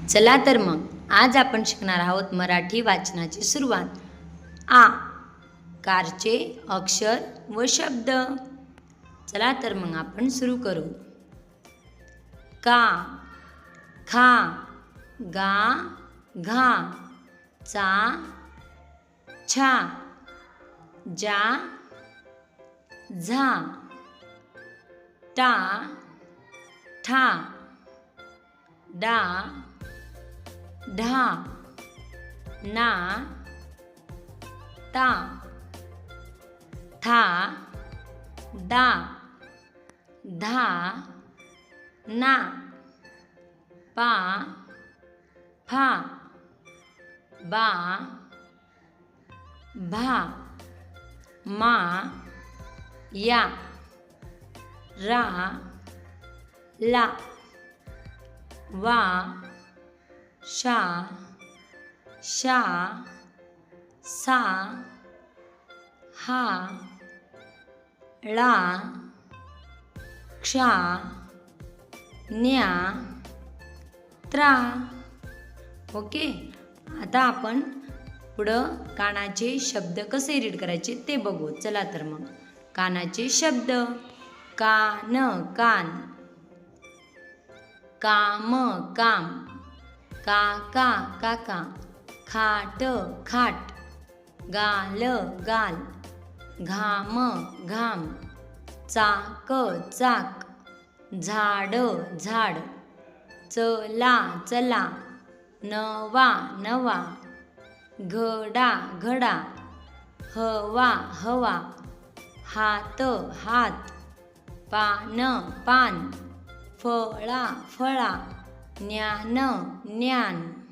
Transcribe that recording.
चला तर मग आज आपण शिकणार आहोत मराठी वाचनाची सुरुवात. आ कारचे अक्षर व शब्द. चला तर मग आपण सुरू करू. का, खा, गा, घा, चा, छा, जा, झा, टा, ठा, डा, ढा, ना, ता, था, दा, धा, ना, पा, फा, बा, भा, मा, या, रा, ला, वा, शा, शा, सा, हा, ळा,क्षा, न्या, त्रा. ओके. आता आपण पुढं कानाचे शब्द कसे रीड करायचे ते बघू. चला तर मग कानाचे शब्द. कान कान, काम काम, काका काका, खाट खाट, गाल गाल, घाम घाम, चाक चाक, झाड झाड, चला चला, नवा नवा, घडा घडा, हवा हवा, हात हात, पान पान, फळा फळा, ज्ञान ज्ञान.